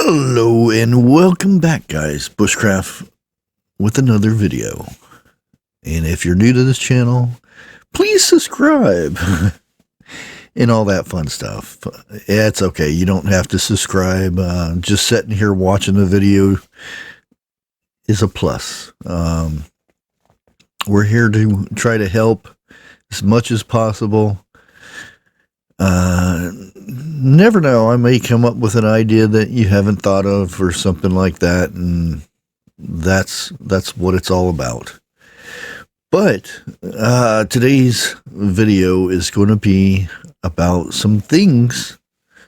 Hello and welcome back, guys. Bushcraft with another video. And if you're new to this channel, please subscribe and all that fun stuff. It's okay. You don't have to subscribe. Just sitting here watching the video is a plus. We're here to try to help as much as possible. Never know, I may come up with an idea that you haven't thought of or something like that, and that's what it's all about. But today's video is going to be about some things,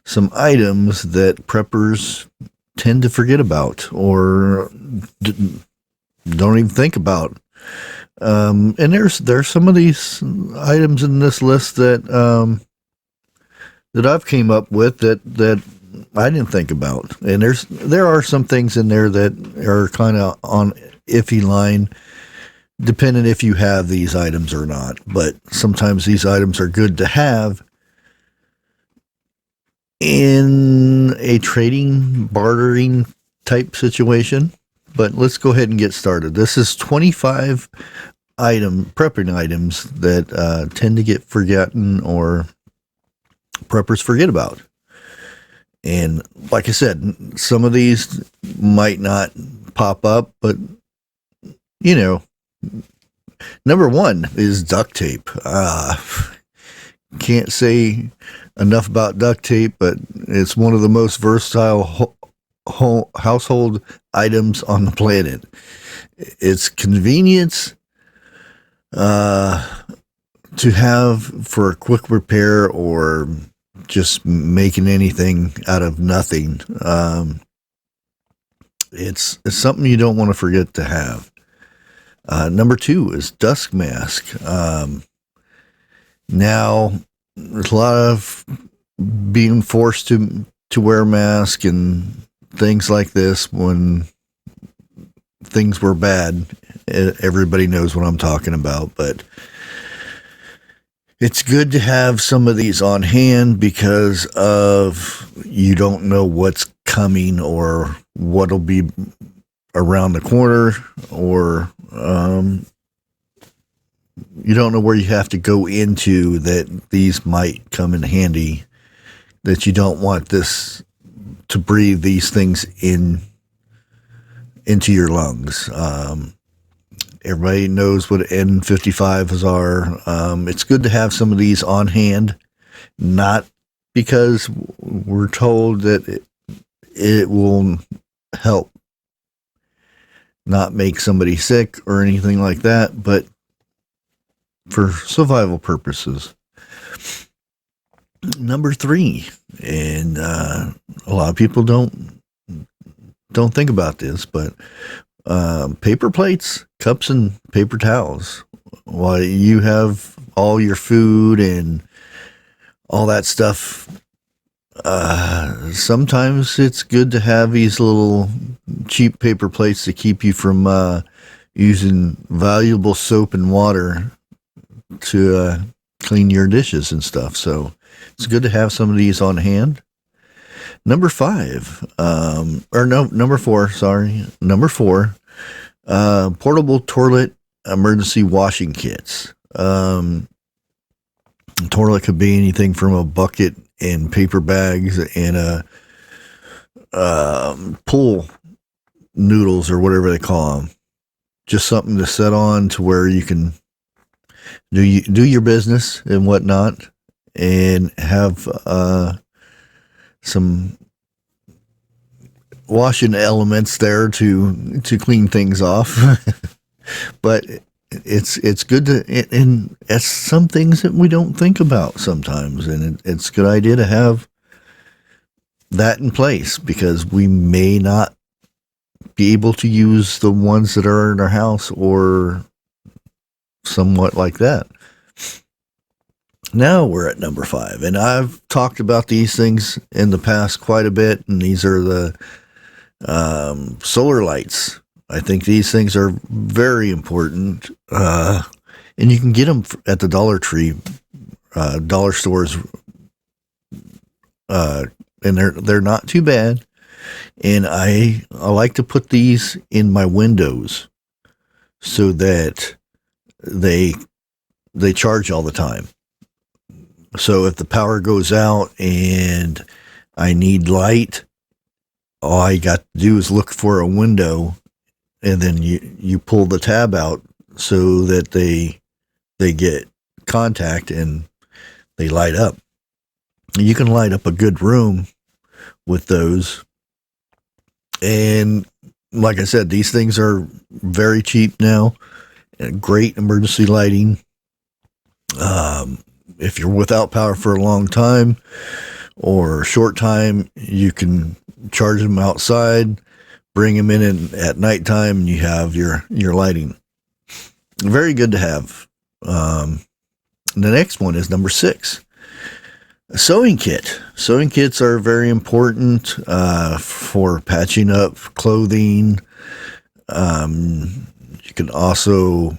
some items that preppers tend to forget about or don't even think about. And there's some of these items in this list that I've came up with that I didn't think about. And there are some things in there that are kind of on iffy line, depending if you have these items or not. But sometimes these items are good to have in a trading, bartering type situation. But let's go ahead and get started. This is 25 prepping items that tend to get forgotten or preppers forget about. And like I said, some of these might not pop up, but you know, number one is duct tape. Can't say enough about duct tape, but it's one of the most versatile household items on the planet. It's convenience to have for a quick repair or just making anything out of nothing. It's something you don't want to forget to have. Number two is dust mask. Now there's a lot of being forced to wear a mask and things like this when things were bad. Everybody knows what I'm talking about, but it's good to have some of these on hand because of you don't know what's coming or what'll be around the corner, or you don't know where you have to go into that these might come in handy, that you don't want this to breathe these things into your lungs. Everybody knows what N55s are. It's good to have some of these on hand, not because we're told that it will help not make somebody sick or anything like that, but for survival purposes. Number three, and a lot of people don't think about this, but paper plates, cups, and paper towels. While you have all your food and all that stuff, sometimes it's good to have these little cheap paper plates to keep you from using valuable soap and water to clean your dishes and stuff. So it's good to have some of these on hand. Number four, portable toilet emergency washing kits. Toilet could be anything from a bucket and paper bags and pool noodles or whatever they call them. Just something to set on to where you can do your business and whatnot, and have some washing elements there to clean things off. But it's good to, and it's some things that we don't think about sometimes, and it's a good idea to have that in place because we may not be able to use the ones that are in our house or somewhat like that. Now we're at number 5, and I've talked about these things in the past quite a bit, and these are the solar lights. I think these things are very important, and you can get them at the Dollar Tree, dollar stores, and they're not too bad. And I like to put these in my windows so that they charge all the time. So if the power goes out and I need light, all I got to do is look for a window, and then you pull the tab out so that they get contact and they light up. You can light up a good room with those. And like I said, these things are very cheap now. Great emergency lighting. If you're without power for a long time or a short time, you can charge them outside, bring them in at nighttime, and you have your lighting. Very good to have. The next one is number 6. A sewing kit. Sewing kits are very important for patching up clothing. You can also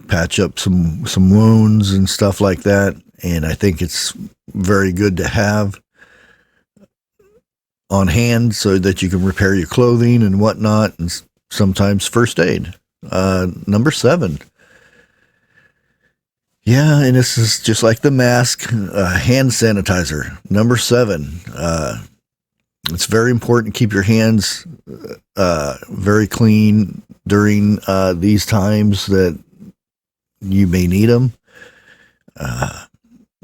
patch up some wounds and stuff like that. And I think it's very good to have on hand so that you can repair your clothing and whatnot, and sometimes first aid. Number 7. Yeah, and this is just like the mask, hand sanitizer. Number 7. It's very important to keep your hands very clean during these times that you may need them.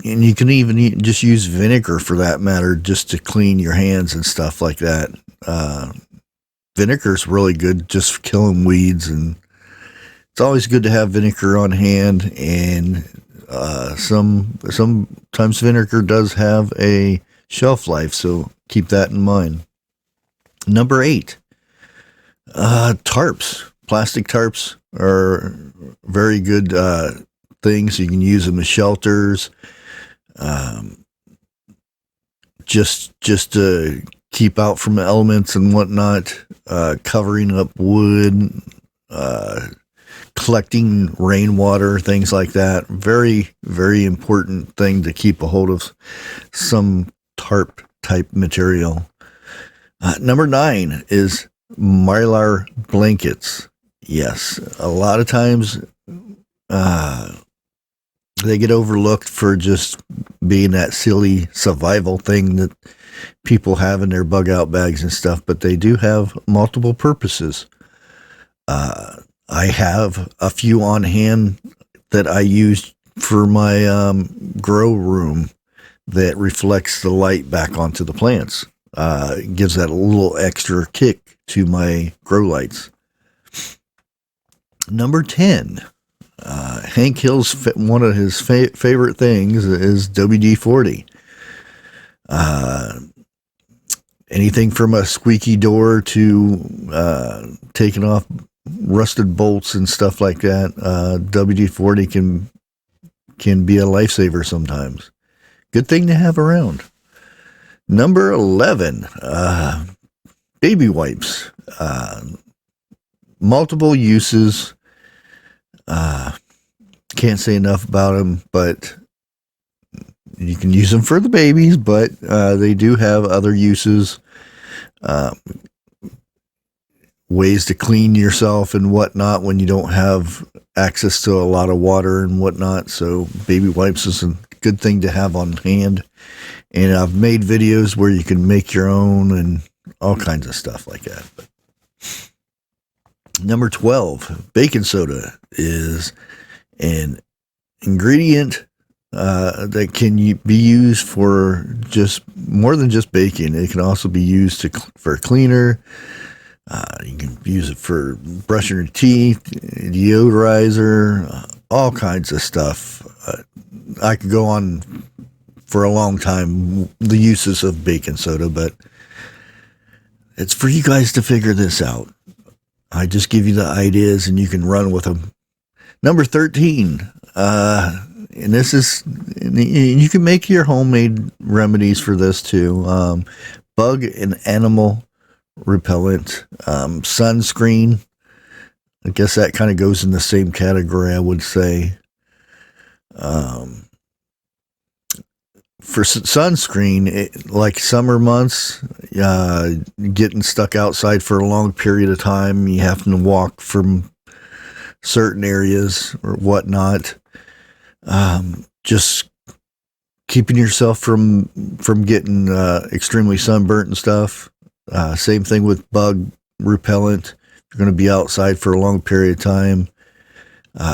And you can even just use vinegar for that matter, just to clean your hands and stuff like that. Vinegar is really good just for killing weeds, and it's always good to have vinegar on hand. And sometimes vinegar does have a shelf life, so keep that in mind. Number 8, tarps. Plastic tarps are very good things. You can use them as shelters. Just to keep out from elements and whatnot, covering up wood, collecting rainwater, things like that. Very, very important thing to keep a hold of some tarp type material. Number 9 is Mylar blankets. Yes, a lot of times they get overlooked for just being that silly survival thing that people have in their bug out bags and stuff, but they do have multiple purposes. I have a few on hand that I use for my grow room that reflects the light back onto the plants. It gives that a little extra kick to my grow lights. Number 10. Hank Hill's one of his favorite things is WD-40. Anything from a squeaky door to taking off rusted bolts and stuff like that. WD-40 can be a lifesaver sometimes. Good thing to have around. Number 11, baby wipes. Multiple uses. Can't say enough about them, but you can use them for the babies, but they do have other uses, ways to clean yourself and whatnot when you don't have access to a lot of water and whatnot. So baby wipes is a good thing to have on hand. And I've made videos where you can make your own and all kinds of stuff like that. But number 12, baking soda is an ingredient that can be used for just more than just baking. It can also be used for cleaner. You can use it for brushing your teeth, deodorizer, all kinds of stuff. I could go on for a long time, the uses of baking soda, but it's for you guys to figure this out. I just give you the ideas and you can run with them. Number 13, and this is, you can make your homemade remedies for this too. Bug and animal repellent, sunscreen. I guess that kind of goes in the same category, I would say. for sunscreen, like summer months, getting stuck outside for a long period of time, you have to walk from certain areas or whatnot. Just keeping yourself from getting extremely sunburnt and stuff. Same thing with bug repellent. If you're going to be outside for a long period of time,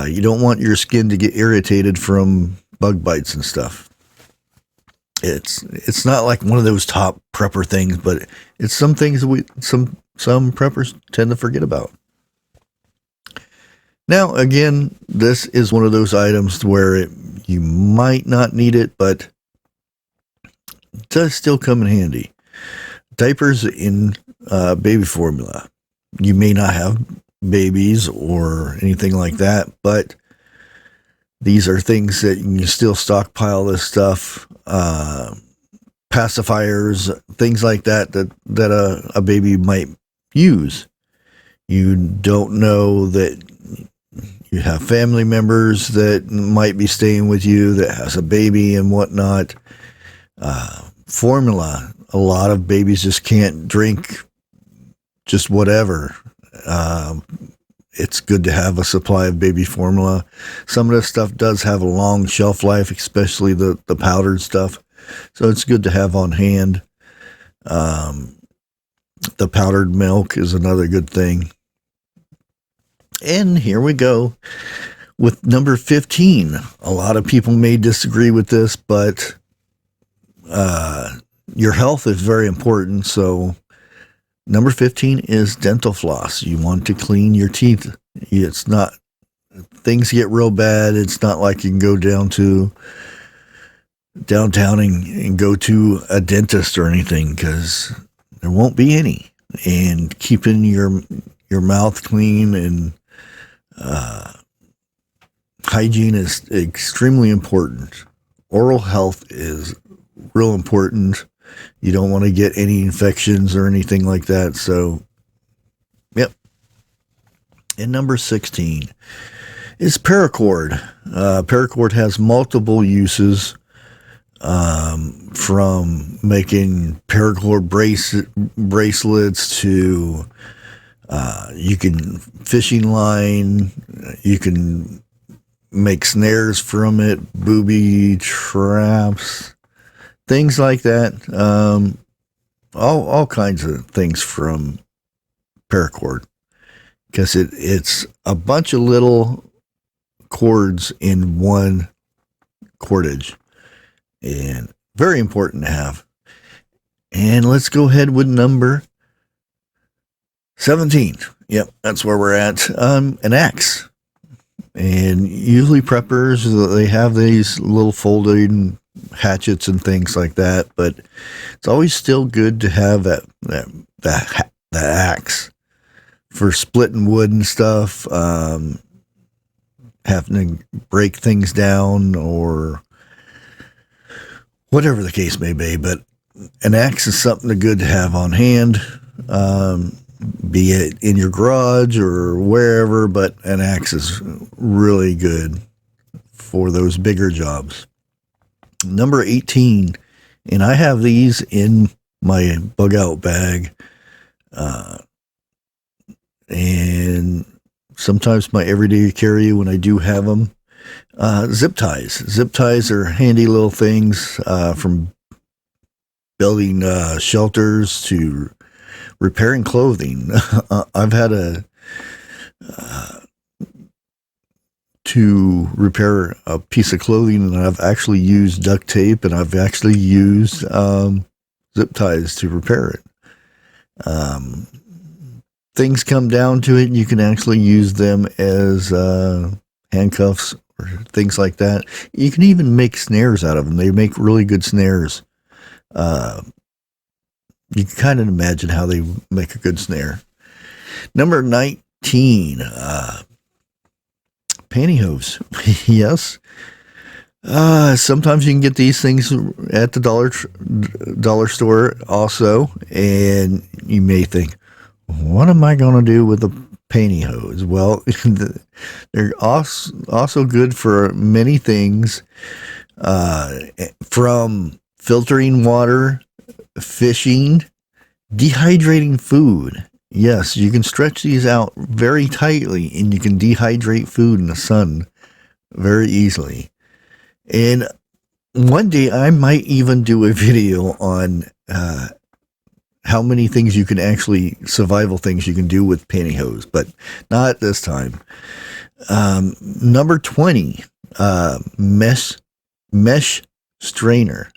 you don't want your skin to get irritated from bug bites and stuff. It's not like one of those top prepper things, but it's some things that some preppers tend to forget about. Now, again, this is one of those items where you might not need it, but it does still come in handy. Diapers in baby formula. You may not have babies or anything like that, but these are things that you can still stockpile this stuff. Pacifiers, things like that a baby might use. You don't know that you have family members that might be staying with you that has a baby and whatnot. Formula. A lot of babies just can't drink just whatever. It's good to have a supply of baby formula. Some of this stuff does have a long shelf life, especially the powdered stuff. So it's good to have on hand. The powdered milk is another good thing. And here we go with number 15. A lot of people may disagree with this, but your health is very important. So number 15 is dental floss. You want to clean your teeth. It's not, things get real bad. It's not like you can go downtown and go to a dentist or anything, because there won't be any. And keeping your mouth clean and hygiene is extremely important. Oral health is real important. You don't want to get any infections or anything like that. So, yep. And number 16 is paracord. Paracord has multiple uses, from making paracord bracelets to you can fishing line. You can make snares from it, booby traps, things like that. All kinds of things from paracord, because it's a bunch of little cords in one cordage, and very important to have. And let's go ahead with number 17. Yep, that's where we're at. An axe. And usually preppers, they have these little folding hatchets and things like that, but it's always still good to have that axe for splitting wood and stuff, having to break things down or whatever the case may be. But an axe is something good to have on hand, be it in your garage or wherever, but an axe is really good for those bigger jobs. Number 18, and I have these in my bug out bag, and sometimes my everyday carry when I do have them. Zip ties. Zip ties are handy little things, from building shelters to repairing clothing. I've had to repair a piece of clothing, and I've actually used duct tape, and I've actually used zip ties to repair it. Things come down to it, and you can actually use them as handcuffs or things like that. You can even make snares out of them. They make really good snares. You can kind of imagine how they make a good snare. Number 19, pantyhose. Yes. Sometimes you can get these things at the dollar store also, and you may think, what am I going to do with a pantyhose? Well, they're also good for many things. From filtering water, fishing, dehydrating food. Yes, you can stretch these out very tightly and you can dehydrate food in the sun very easily. And one day I might even do a video on how many things you can actually, survival things you can do with pantyhose, but not this time. Number 20, mesh strainer.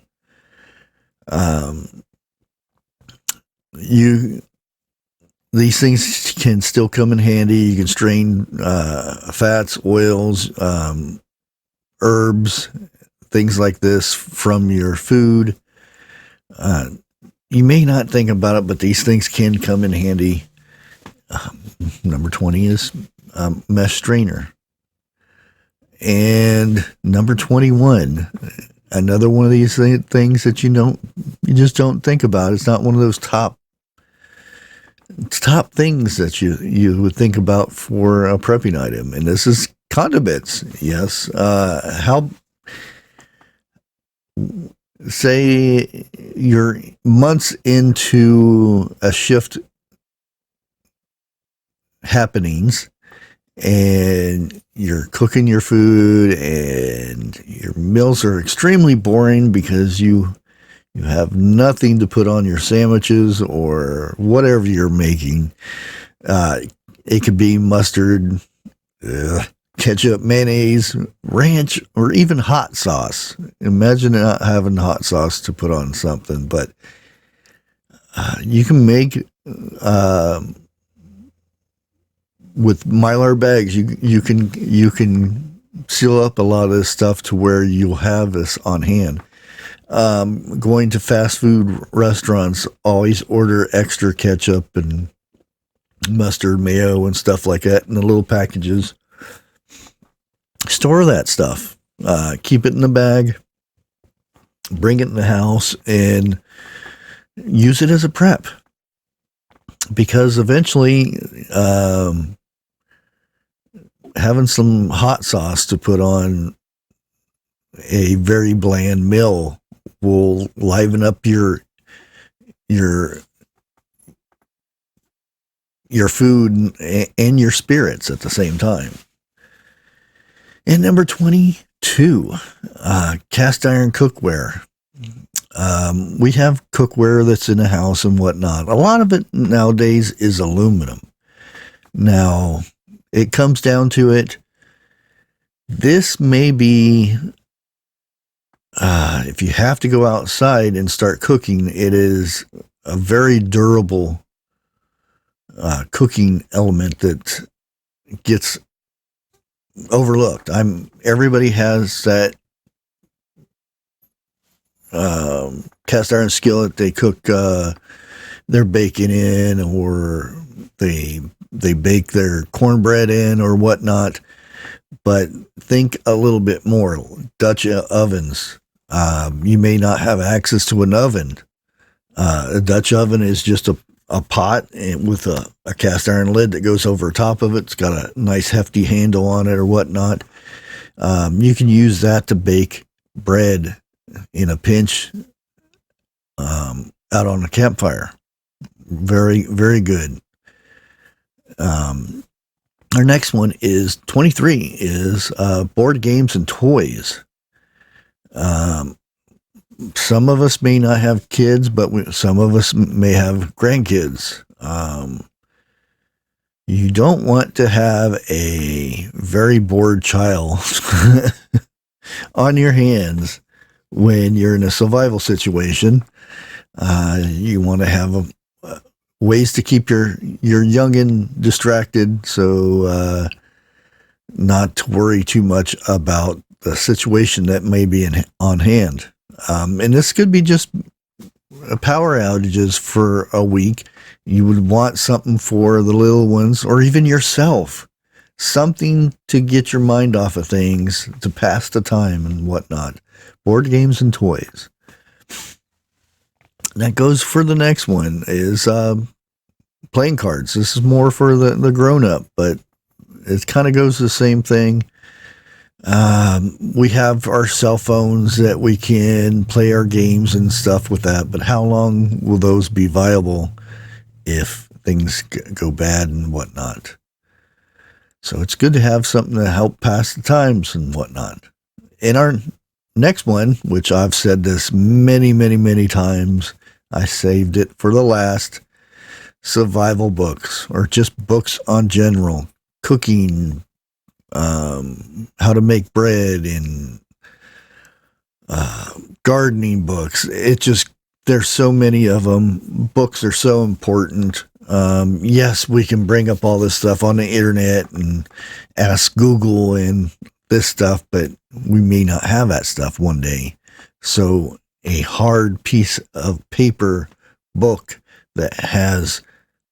These things can still come in handy. You can strain fats, oils, herbs, things like this from your food. You may not think about it, but these things can come in handy. Number 20 is mesh strainer. And number 21, another one of these things that you just don't think about. It's not one of those top things that you would think about for a prepping item, and this is condiments. Yes, say you're months into a shift happenings, and you're cooking your food, and your meals are extremely boring because you have nothing to put on your sandwiches or whatever you're making. It could be mustard, ketchup, mayonnaise, ranch, or even hot sauce. Imagine not having hot sauce to put on something, but you can make with Mylar bags. You can seal up a lot of this stuff to where you'll have this on hand. Going to fast food restaurants, always order extra ketchup and mustard, mayo, and stuff like that in the little packages. Store that stuff. Keep it in the bag. Bring it in the house and use it as a prep. Because eventually, having some hot sauce to put on a very bland meal will liven up your food and your spirits at the same time. And number 22, cast iron cookware. We have cookware that's in the house and whatnot. A lot of it nowadays is aluminum. Now, it comes down to it. This may be, if you have to go outside and start cooking, it is a very durable cooking element that gets overlooked. Everybody has that cast iron skillet they cook their bacon in, or they bake their cornbread in or whatnot. But think a little bit more. Dutch ovens. You may not have access to an oven. A Dutch oven is just a pot with a cast iron lid that goes over top of it. It's got a nice hefty handle on it or whatnot. You can use that to bake bread in a pinch out on a campfire. Very, very good. Our next one is 23 is board games and toys. Some of us may not have kids, but some of us may have grandkids. You don't want to have a very bored child on your hands when you're in a survival situation. You want to have ways to keep your youngin distracted, so not to worry too much about the situation that may be on hand. And this could be just power outages for a week. You would want something for the little ones, or even yourself, something to get your mind off of things, to pass the time and whatnot. Board games and toys. That goes for the next one is playing cards. This is more for the grown-up, but it kind of goes the same thing. We have our cell phones that we can play our games and stuff with that, but how long will those be viable if things go bad and whatnot? So it's good to have something to help pass the times and whatnot. In our next one, which I've said this many, many, many times, I saved it for the last, survival books, or just books on general, cooking, how to make bread, and gardening books. There's so many of them. Books are so important. Yes, we can bring up all this stuff on the internet and ask Google and this stuff, but we may not have that stuff one day. So a hard piece of paper book that has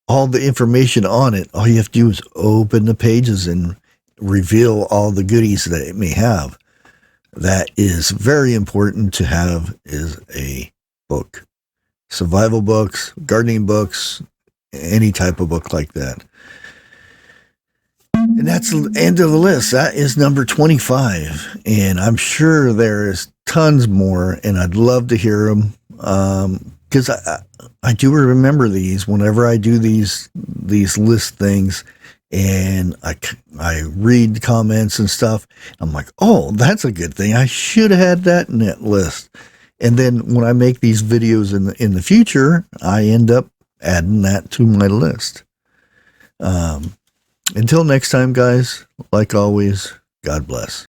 all the information on it, all you have to do is open the pages and reveal all the goodies that it may have. That is very important to have, is a book. Survival books, gardening books, any type of book like that. And that's the end of the list. That is number 25. And I'm sure there is tons more, and I'd love to hear them. Because I do remember these whenever I do these list things, and I read comments and stuff. I'm like, oh, that's a good thing. I should have had that in that list. And then when I make these videos in the future, I end up adding that to my list. Until next time, guys, like always, God bless.